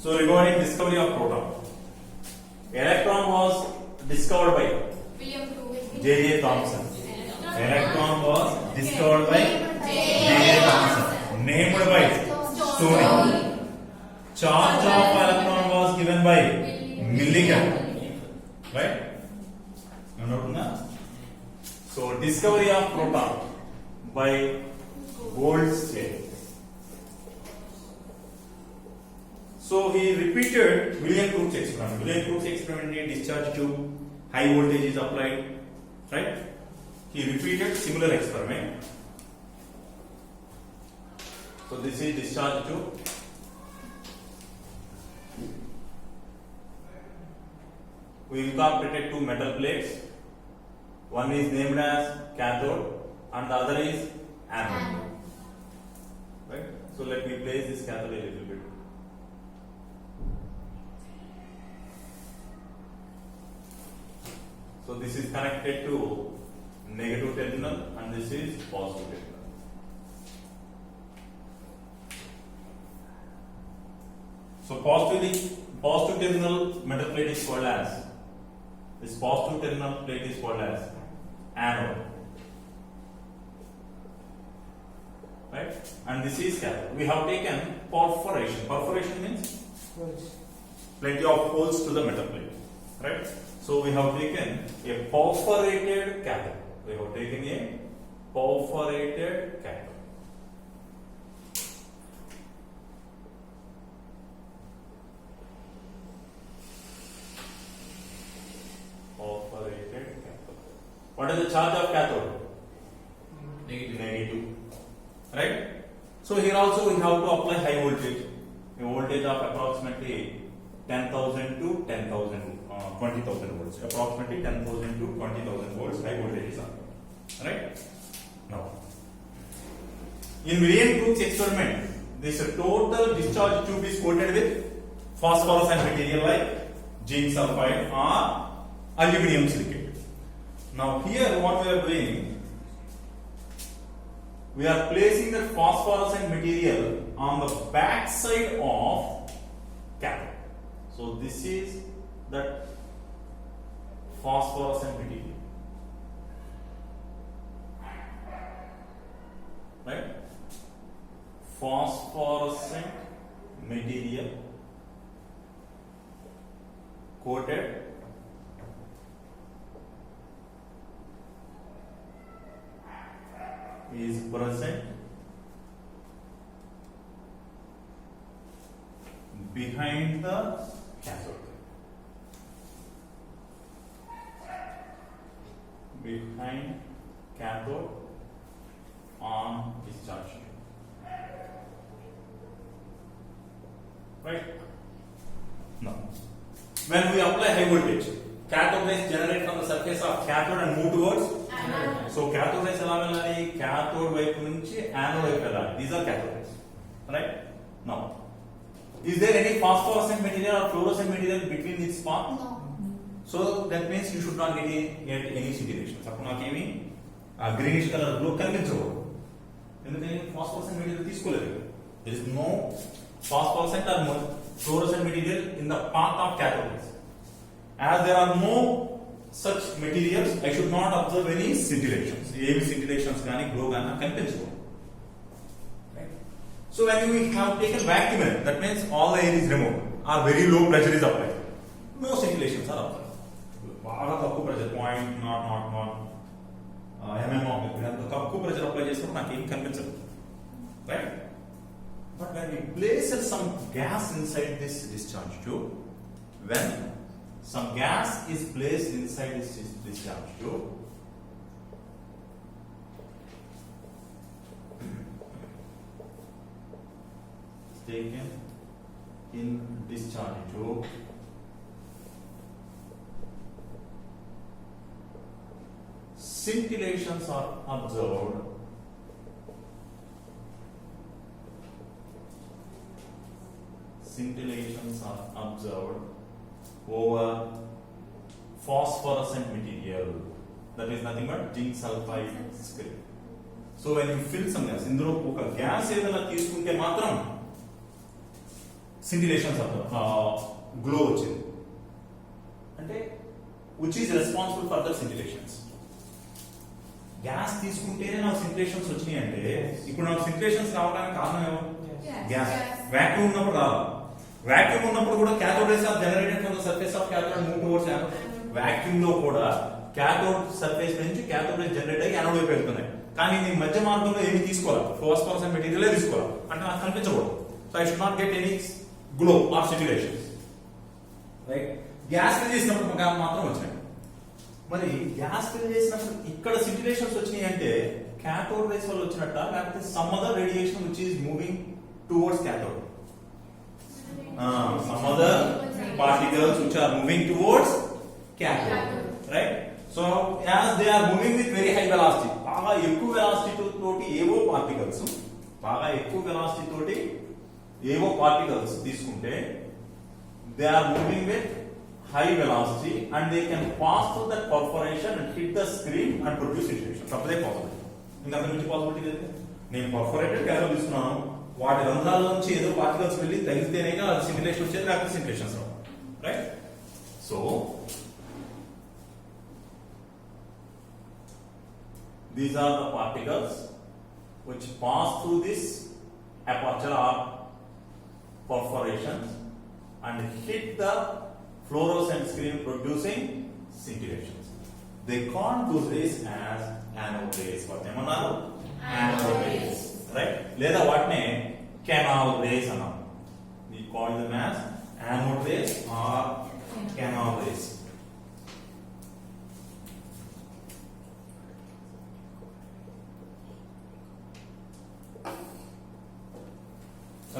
So regarding discovery of proton, electron was discovered by J.J. Thomson. Electron was discovered by J.J. Thomson. Named by Stoney. Charge of electron was given by Millikan. Right? So discovery of proton by Goldstein. So he repeated William Crookes experiment. William Crookes experiment in discharge tube, high voltage is applied, right? He repeated similar experiment. So this is discharge tube. We incorporated two metal plates. One is named as cathode and the other is anode. Right? So let me place this cathode a little bit. So this is connected to negative terminal and this is positive terminal. So positive terminal metal plate is called as, this positive terminal plate is called as anode. Right? And this is cathode. We have taken perforation. Perforation means plenty of holes to the metal plate. Right? So we have taken a perforated cathode. We have taken a perforated cathode. Perforated cathode. What is the charge of cathode? Negative. Right? So here also we have to apply high voltage. A voltage of approximately 10,000 to 20,000 volts. Approximately 10,000 to 20,000 volts high voltage is on. Right? Now, in William Crookes experiment, this total discharge tube is coated with phosphorescent material like zinc sulfide or aluminum silicate. Now here what we are doing, we are placing the phosphorescent material on the back side of cathode. So this is that phosphorescent material. Right? Phosphorescent material coated is present behind the cathode. Behind cathode on discharge. Right? Now, when we apply high voltage, cathode rays generate from the surface of cathode and move towards anode. So cathode rays ela vellali, cathode వైపు నుంచి anode వైపు వెళ్ళాలి. These are cathode rays. Right? Now, is there any phosphorescent material or fluorescent material between this path? No. So that means you should not get any scintillation. అప్పుడు నాకేమి ఆ greenish colour blue కనిపించకూడదు. ఎందుకని phosphorescent material తీసుకోలేదు. There is no phosphorescent or fluorescent material in the path of cathode rays. As there are no such materials, I should not observe any scintillations. ఏమి scintillations కానీ glow కానీ కనిపించకూడదు. So when we have taken vacuum air, that means all the air is removed or very low pressure is applied. No scintillations are applied. బాగా తక్కువ pressure 0.000 mm of liquid అంత తక్కువ pressure apply చేసినప్పుడు నాకు ఏం కనిపించదు. Right? But when we place some gas inside this discharge tube, when some gas is placed inside this discharge tube, taken in discharge tube, scintillations are observed over phosphorescent material, that is nothing but zinc sulfide screen. So when you fill some gas, ఇందులో ఒక gas ఏదైనా తీసుకుంటే మాత్రం scintillation glow వచ్చింది అంటే which is responsible for the scintillations. Gas తీసుకుంటేనే నాకు సింటిలేషన్స్ వచ్చినాయి అంటే ఇప్పుడు నాకు సింటిలేషన్స్ రావడానికి కారణం ఏమో గ్యాస్. వాక్యూమ్ ఉన్నప్పుడు రాదు. వాక్యూమ్ ఉన్నప్పుడు కూడా cathode rays are generated from the surface of cathode move towards anode. Vacuum లో కూడా cathode surface నుంచి cathode rays జనరేట్ అయ్యి యానోడ్ వైపు వెళ్తున్నాయి. కానీ నేను మధ్య మార్గంలో ఏమి తీసుకోవాలి, ఫాస్ఫరస్ మెటీరియల్ తీసుకోవాలి అంటే నాకు కనిపించకూడదు. So I should not get any glow or stimulations. Right, gas fill చేసినప్పుడు మాత్రం వచ్చినాయి. మరి గ్యాస్ ఫిల్ చేసినప్పుడు ఇక్కడ స్టిమ్యులేషన్స్ వచ్చినాయి అంటే cathode rays వల్ల వచ్చినట్ట లేకపోతే some other radiation which is moving towards cathode. Some other particles which are moving towards cathode, right? So as they are moving with very high velocity, బాగా ఎక్కువ velocity తోటి ఏవో పార్టికల్స్ తీసుకుంటే they are moving with high velocity and they can pass through that perforation and hit the screen and produce scintilation. తప్పదే possibility. ఇంకా అంత మించి possibility లేదు. నేను పర్ఫోరేటెడ్ క్యాథోడ్ తీసుకున్నాను, వాటి రంధ్రాల నుంచి ఏదో పార్టికల్స్ వెళ్ళి తగిలితేనే అది సింటిలేషన్ వచ్చేది, లేకపోతే సింటిలేషన్స్ రావు. Right, so these are the particles which pass through this aperture or perforations and hit the fluorescent screen producing scintillations. They call those rays as anode rays. What name another? Anode rays. Right? Leda what name? Canal rays another. We call them as anode rays or canal rays.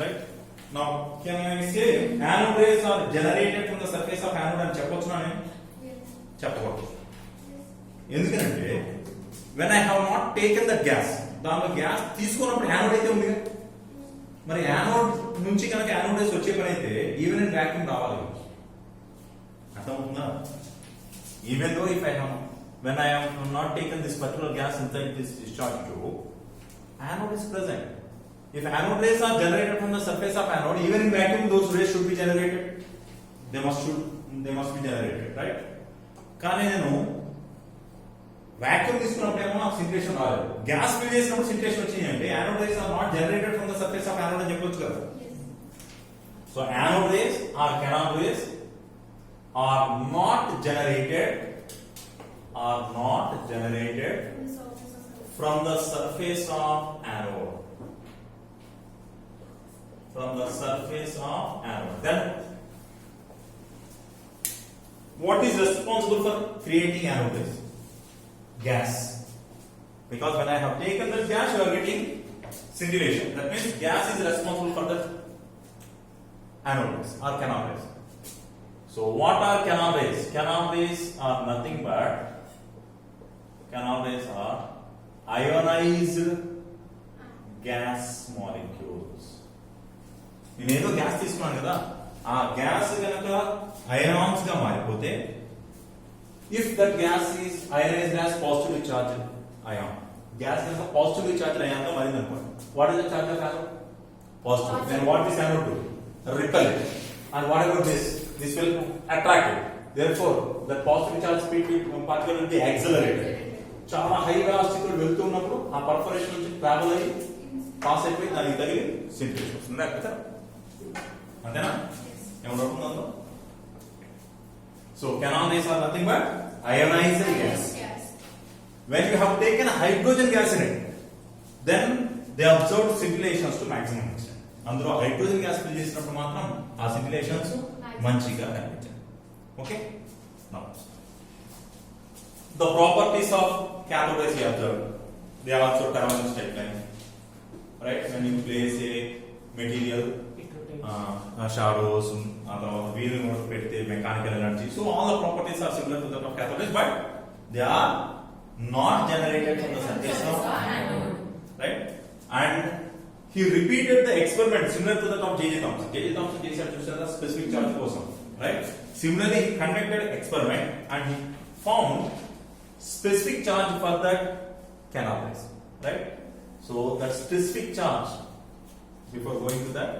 Right? Now, can I say anode rays are generated from the surface of anode అని చెప్పొచ్చునా నేను? చెప్పకూడదు. ఎందుకంటే when I have not taken that gas, దానిలో gas తీసుకున్నప్పుడు anode అయితే ఉంది కదా, మరి యానోడ్ నుంచి కనుక యానోడ్ రేస్ వచ్చే పని అయితే ఈవెన్ ఇన్ వాక్యూమ్ రావాలి. అర్థమవుతుందా? Even though if I have when I have not taken this particular gas inside this discharge tube, anode is present. If anode rays are generated from the surface of anode, even in vacuum those rays should be generated. They must be generated, right? కానీ నేను vacuum తీసుకున్నప్పుడేమో నాకు scintillation రాలేదు, gas fill చేసినప్పుడు scintillation వచ్చింది అంటే anode rays are not generated from the surface of anode అని చెప్పొచ్చు కదా. So anode rays or canal rays are not generated from the surface of anode. Then what is responsible for creating anode rays? Gas. Because when I have taken that gas, you are getting scintillation. That means gas is responsible for the anode rays or canal rays. So what are canal rays? Canal rays are nothing but ionized gas molecules. నేనేదో gas తీసుకున్నాను కదా, ఆ gas కనుక ions గా మారిపోతే, if that gas is ionized as positively charged ion, gas కనుక positively charged ion గా మారింది అనుకోండి, what is the charge of anode? Positive. Then what this anode do? Repel it. And whatever this will attract it. therefore that positively charged particle will be accelerated. చాలా high velocity తో వెళ్తున్నప్పుడు ఆ perforation నుంచి travel అయ్యి pass అయిపోయి దానికి తగిలి scintillation వస్తుంది. అంతేనా? ఏమన్నా ఉంటుందో? So canal rays are nothing but ionized gas. When you have taken a hydrogen gas in it, then they observe scintillations to maximum extent. అందులో హైడ్రోజన్ గ్యాస్ ఫిల్ చేసినప్పుడు మాత్రం ఆ scintillations మంచిగా కనిపించాయి. Okay? Now the properties of cathode rays we observed, they are also termed in straight line. Right? When you place a material, shadows, wheel పెడితే mechanical energy, so all the properties are similar to that of cathode rays, but they are not generated from the surface of anode. Right? And he repeated the experiment similar to that of J.J. Thomson. J.J. Thomson చేశాడు చూసారా specific charge కోసం, right? Similarly he conducted experiment and he found specific charge for that canal rays, right? So that specific charge, before going to that,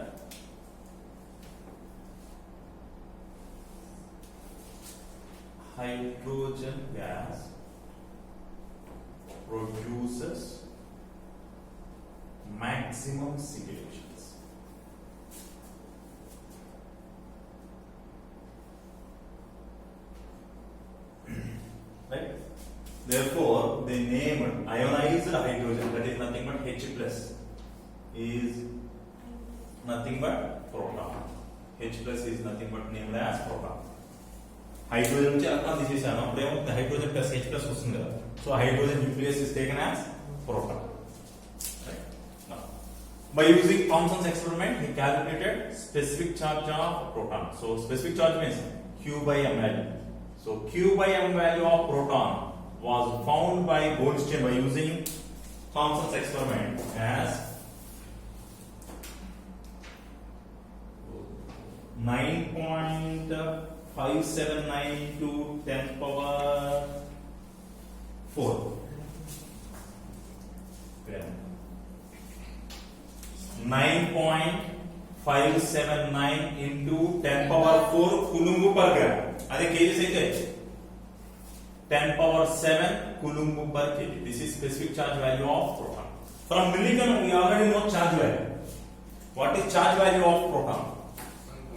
hydrogen gas produces maximum simulations. Right? Therefore, they named ionized hydrogen, that is nothing but H plus, is nothing but proton. H plus is nothing but named as proton. Hydrogen నుంచి electron తీసేసాను, అప్పుడు ఏమవుతుంది, hydrogen plus H plus వస్తుంది కదా, so hydrogen nucleus is taken as proton. Right? Now, by using Thomson's experiment, he calculated specific charge of proton. So specific charge means Q by M value. So Q by M value of proton was found by Goldstein by using Thomson's experiment as 9.579 into 10 power 4. 9.579 into 10 power 4 coulomb per gram. అదే kgs అయితే 10 power 7 coulomb per kg. This is specific charge value of proton. From milligram we already know charge value. What is charge value of proton?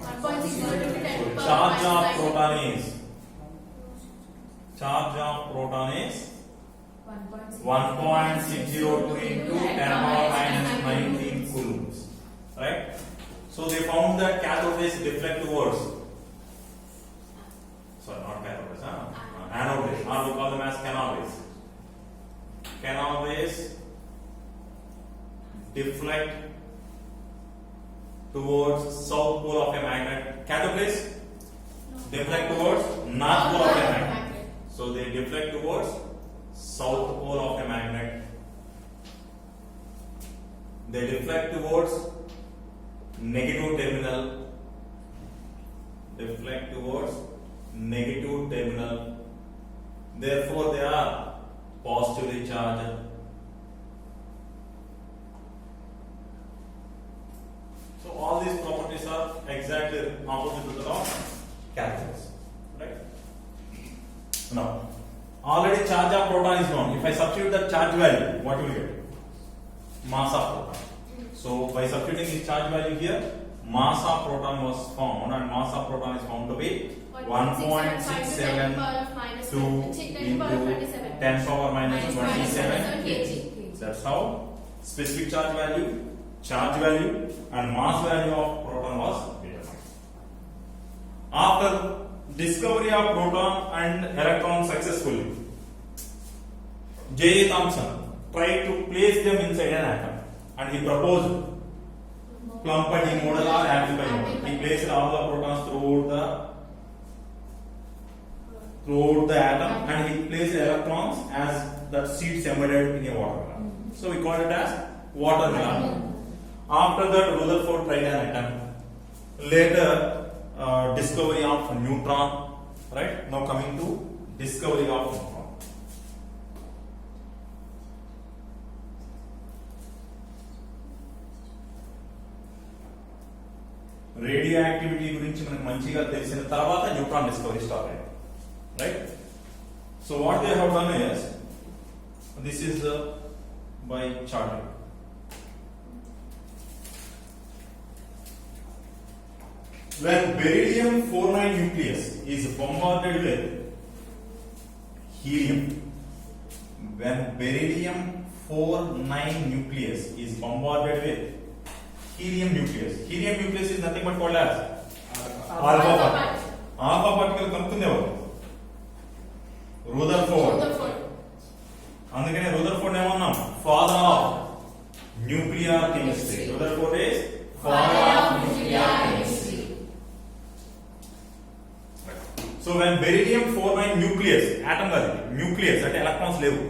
1.6 Charge of proton is 1.602 into 10 power minus 19 coulombs. Right? So they found that cathode rays deflect towards, sorry, not cathode rays, anode rays, or we call them as canal rays. Canal rays deflect towards south pole of a magnet. Cathode rays deflect towards north pole of a magnet. So they deflect towards south pole of a magnet. They deflect towards negative terminal. Deflect towards negative terminal. Therefore, they are positively charged. So all these properties are exactly opposite to the law of calculus, right? Now, already charge of proton is known. If I substitute the charge value, what will you get? Mass of proton. So by substituting this charge value here, mass of proton was found, and mass of proton is found to be 1.672 into 10 power minus 27 kg. That's how specific charge value, and mass value of proton was determined. After discovery of proton and electron successfully, J.A. Thomson tried to place them inside an atom, and he proposed Klumping model or amplifying model. He placed all the protons throughout the atom, and he placed electrons as the seeds embedded in a watermelon. So we call it as watermelon. After that, Rutherford tried an atom. Later, discovery of neutron. Right? Now coming to discovery of neutron. Radioactivity గురించి మనకు మంచిగా తెలిసిన తర్వాత neutron discovery start అయింది. Right? So what they have done is, this is by charting. When barium-49 nucleus is bombarded with helium, when barium-49 nucleus is bombarded with helium nucleus is nothing but called as alpha particle. Alpha particle కనుక్కుంది ఎవరు? Rutherford. అందుకనే Rutherford ఏమన్నాం? Father of nuclear chemistry. Rutherford is father of nuclear chemistry. So when barium-49 nucleus, atom కాదు, nucleus అంటే electrons లేవు,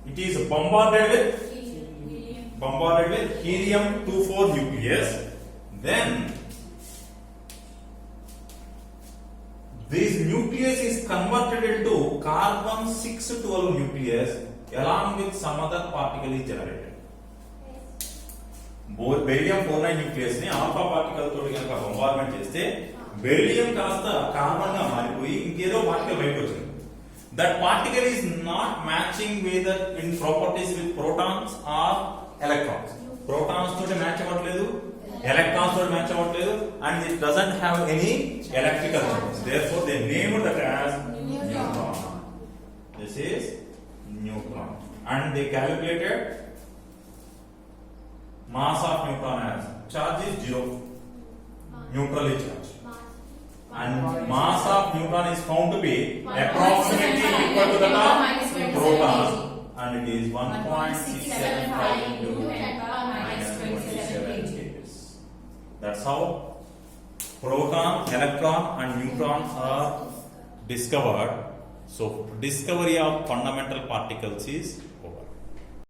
it is bombarded with helium-24 nucleus, then this nucleus is converted into carbon-612 nucleus along with some other particle is generated. Barium-49 nucleus ని alpha particle తోటి కనుక bombardment చేస్తే beryllium కాస్త carbon గా మారిపోయి ఇంకేదో పార్టికల్ బయటకు వచ్చింది. That particle is not matching with in properties with protons or electrons. Protons తోటి మ్యాచ్ అవ్వట్లేదు, ఎలక్ట్రాన్స్ తోటి మ్యాచ్ అవ్వట్లేదు, and it doesn't have any electrical charges. Therefore they named that as neutron. This is neutron, and they calculated mass of neutron as charge is 0, neutrally charged, and mass of neutron is found to be approximately equal to that of proton, and it is 1.675 into 10⁻27 kgs. That's how proton, electron and neutron are discovered. So discovery of fundamental particles is